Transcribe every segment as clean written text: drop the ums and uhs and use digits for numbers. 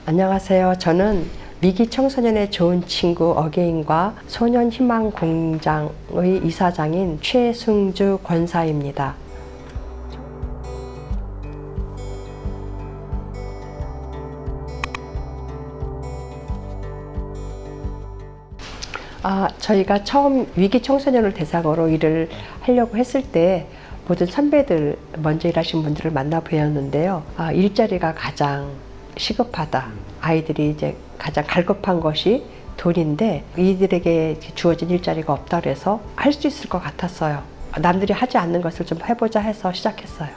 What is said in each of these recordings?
안녕하세요. 저는 위기 청소년의 좋은 친구 어게인과 소년희망공장의 이사장인 최승주 권사입니다. 저희가 처음 위기 청소년을 대상으로 일을 하려고 했을 때 모든 선배들, 먼저 일하신 분들을 만나 뵈었는데요. 일자리가 가장 시급하다. 아이들이 이제 가장 갈급한 것이 돈인데 이들에게 주어진 일자리가 없다 그래서 할 수 있을 것 같았어요. 남들이 하지 않는 것을 좀 해보자 해서 시작했어요.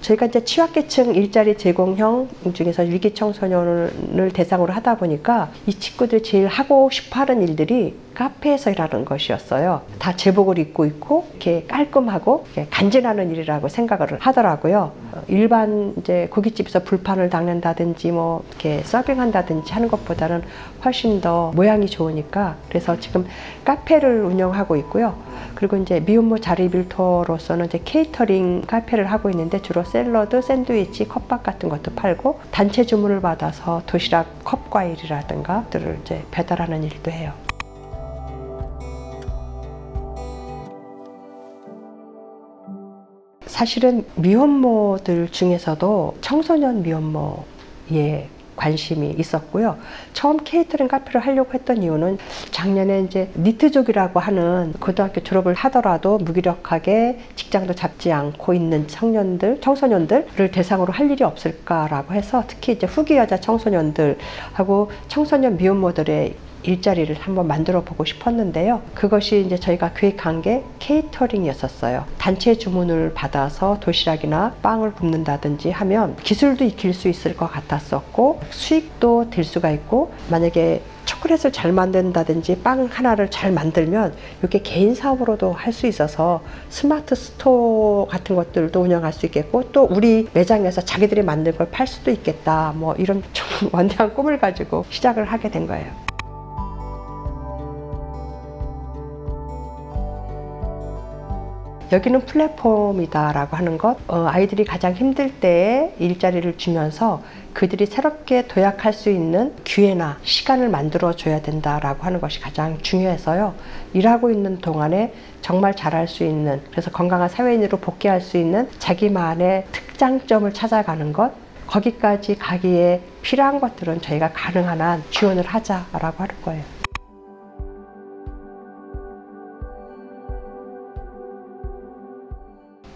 저희가 이제 취약계층 일자리 제공형 중에서 위기 청소년을 대상으로 하다 보니까 이 친구들이 제일 하고 싶어 하는 일들이 카페에서 일하는 것이었어요. 다 제복을 입고 있고 이렇게 깔끔하고 이렇게 간지나는 일이라고 생각을 하더라고요. 일반 이제 고깃집에서 불판을 닦는다든지 뭐 이렇게 서빙한다든지 하는 것보다는 훨씬 더 모양이 좋으니까 그래서 지금 카페를 운영하고 있고요. 그리고 이제 미혼모 자리빌터로서는 이제 케이터링 카페를 하고 있는데 주로 샐러드, 샌드위치, 컵밥 같은 것도 팔고 단체 주문을 받아서 도시락 컵 과일이라든가 들을 이제 배달하는 일도 해요. 사실은 미혼모들 중에서도 청소년 미혼모에 관심이 있었고요. 처음 케이터링 카페를 하려고 했던 이유는 작년에 이제 니트족이라고 하는 고등학교 졸업을 하더라도 무기력하게 직장도 잡지 않고 있는 청소년들을 대상으로 할 일이 없을까라고 해서 특히 이제 후기 여자 청소년들하고 청소년 미혼모들의 일자리를 한번 만들어 보고 싶었는데요. 그것이 이제 저희가 계획한 게 케이터링이었어요. 단체 주문을 받아서 도시락이나 빵을 굽는다든지 하면 기술도 익힐 수 있을 것 같았었고 수익도 될 수가 있고 만약에 초콜릿을 잘 만든다든지 빵 하나를 잘 만들면 이게 개인 사업으로도 할 수 있어서 스마트 스토어 같은 것들도 운영할 수 있겠고 또 우리 매장에서 자기들이 만든 걸 팔 수도 있겠다 뭐 이런 좀 원대한 꿈을 가지고 시작을 하게 된 거예요. 여기는 플랫폼이다라고 하는 것, 아이들이 가장 힘들 때에 일자리를 주면서 그들이 새롭게 도약할 수 있는 기회나 시간을 만들어 줘야 된다라고 하는 것이 가장 중요해서요. 일하고 있는 동안에 정말 잘할 수 있는, 그래서 건강한 사회인으로 복귀할 수 있는 자기만의 특장점을 찾아가는 것, 거기까지 가기에 필요한 것들은 저희가 가능한 한 지원을 하자라고 하는 거예요.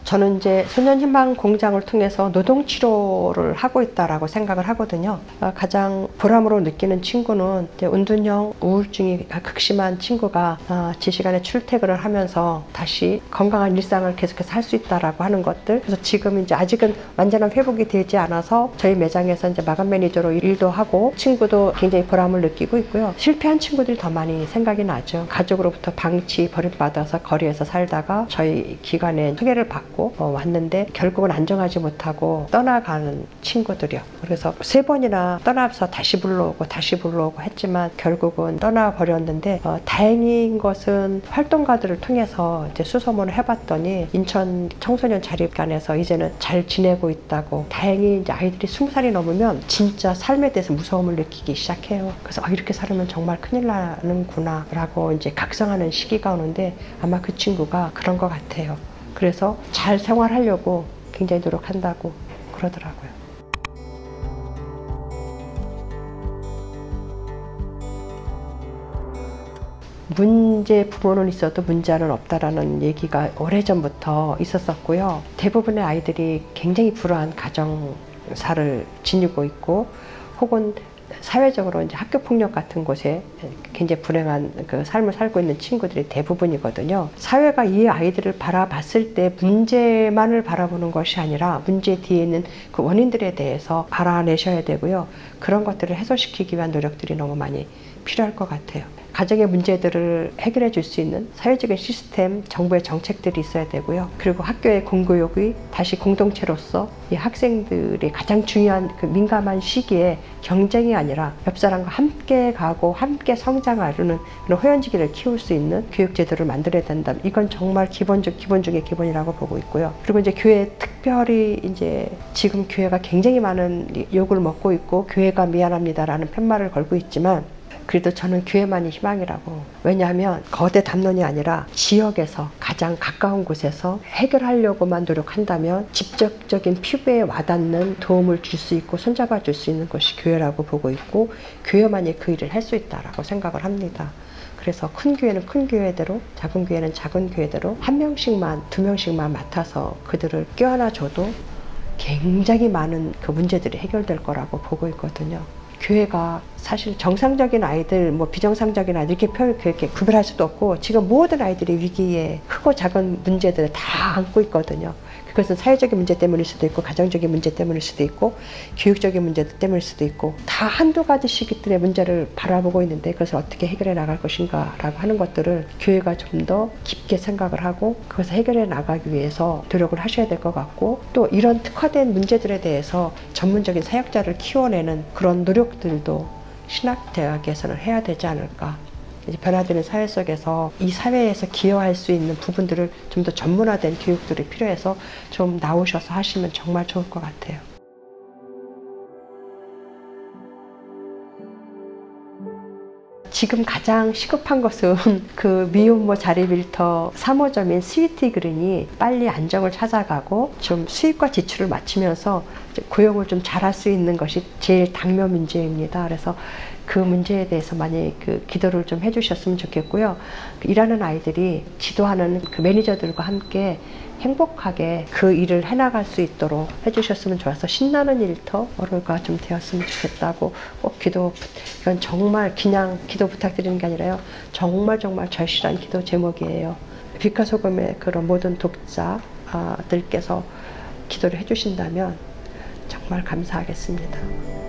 저는 이제 소년희망공장을 통해서 노동치료를 하고 있다라고 생각을 하거든요. 가장 보람으로 느끼는 친구는 이제 은둔형 우울증이 극심한 친구가 제 시간에 출퇴근을 하면서 다시 건강한 일상을 계속해서 할 수 있다라고 하는 것들. 그래서 지금 이제 아직은 완전한 회복이 되지 않아서 저희 매장에서 이제 마감 매니저로 일도 하고 친구도 굉장히 보람을 느끼고 있고요. 실패한 친구들이 더 많이 생각이 나죠. 가족으로부터 방치, 버림받아서 거리에서 살다가 저희 기관에 소개를 받고 왔는데 결국은 안정하지 못하고 떠나가는 친구들이요. 그래서 3번이나 떠나서 다시 불러오고 했지만 결국은 떠나버렸는데 다행인 것은 활동가들을 통해서 이제 수소문을 해봤더니 인천 청소년 자립관에서 이제는 잘 지내고 있다고. 다행히 이제 아이들이 20살이 넘으면 진짜 삶에 대해서 무서움을 느끼기 시작해요. 그래서 이렇게 살면 정말 큰일 나는구나 라고 이제 각성하는 시기가 오는데 아마 그 친구가 그런 것 같아요. 그래서 잘 생활하려고 굉장히 노력한다고 그러더라고요. 문제 부모는 있어도 문제는 없다라는 얘기가 오래전부터 있었었고요. 대부분의 아이들이 굉장히 불우한 가정사를 지니고 있고 혹은 사회적으로 이제 학교 폭력 같은 곳에 굉장히 불행한 그 삶을 살고 있는 친구들이 대부분이거든요. 사회가 이 아이들을 바라봤을 때 문제만을 바라보는 것이 아니라 문제 뒤에 있는 그 원인들에 대해서 알아내셔야 되고요. 그런 것들을 해소시키기 위한 노력들이 너무 많이 필요할 것 같아요. 가정의 문제들을 해결해 줄 수 있는 사회적인 시스템, 정부의 정책들이 있어야 되고요. 그리고 학교의 공교육이 다시 공동체로서 이 학생들이 가장 중요한 그 민감한 시기에 경쟁이 아니라 옆 사람과 함께 가고 함께 성장하려는 그런 호연지기를 키울 수 있는 교육제도를 만들어야 된다. 이건 정말 기본 중에 기본이라고 보고 있고요. 그리고 이제 교회 특별히 이제 지금 교회가 굉장히 많은 욕을 먹고 있고 교회가 미안합니다라는 팻말을 걸고 있지만 그래도 저는 교회만이 희망이라고. 왜냐하면 거대 담론이 아니라 지역에서 가장 가까운 곳에서 해결하려고만 노력한다면 직접적인 피부에 와닿는 도움을 줄 수 있고 손잡아 줄 수 있는 것이 교회라고 보고 있고 교회만이 그 일을 할 수 있다라고 생각을 합니다. 그래서 큰 교회는 큰 교회대로, 작은 교회는 작은 교회대로 한 명씩만, 두 명씩만 맡아서 그들을 껴안아 줘도 굉장히 많은 그 문제들이 해결될 거라고 보고 있거든요. 교회가 사실 정상적인 아이들, 뭐 비정상적인 아이들 이렇게 구별할 수도 없고 지금 모든 아이들이 위기에 크고 작은 문제들을 다 안고 있거든요. 그것은 사회적인 문제 때문일 수도 있고 가정적인 문제 때문일 수도 있고 교육적인 문제 때문일 수도 있고 다 한두 가지씩들의 문제를 바라보고 있는데 그것을 어떻게 해결해 나갈 것인가 라고 하는 것들을 교회가 좀 더 깊게 생각을 하고 그것을 해결해 나가기 위해서 노력을 하셔야 될 것 같고 또 이런 특화된 문제들에 대해서 전문적인 사역자를 키워내는 그런 노력들도 신학대학에서는 해야 되지 않을까. 이제 변화되는 사회 속에서 이 사회에서 기여할 수 있는 부분들을 좀 더 전문화된 교육들이 필요해서 좀 나오셔서 하시면 정말 좋을 것 같아요. 지금 가장 시급한 것은 그 미혼모 자립일터 3호점인 스위티 그린이 빨리 안정을 찾아가고 좀 수입과 지출을 맞추면서 고용을 좀 잘할 수 있는 것이 제일 당면 문제입니다. 그래서 그 문제에 대해서 많이 그 기도를 좀 해주셨으면 좋겠고요. 일하는 아이들이 지도하는 그 매니저들과 함께 행복하게 그 일을 해나갈 수 있도록 해주셨으면 좋아서 신나는 일터가 좀 되었으면 좋겠다고 꼭 이건 정말 그냥 기도 부탁드리는 게 아니라요. 정말 절실한 기도 제목이에요. 빛과 소금의 그런 모든 독자들께서 기도를 해주신다면 정말 감사하겠습니다.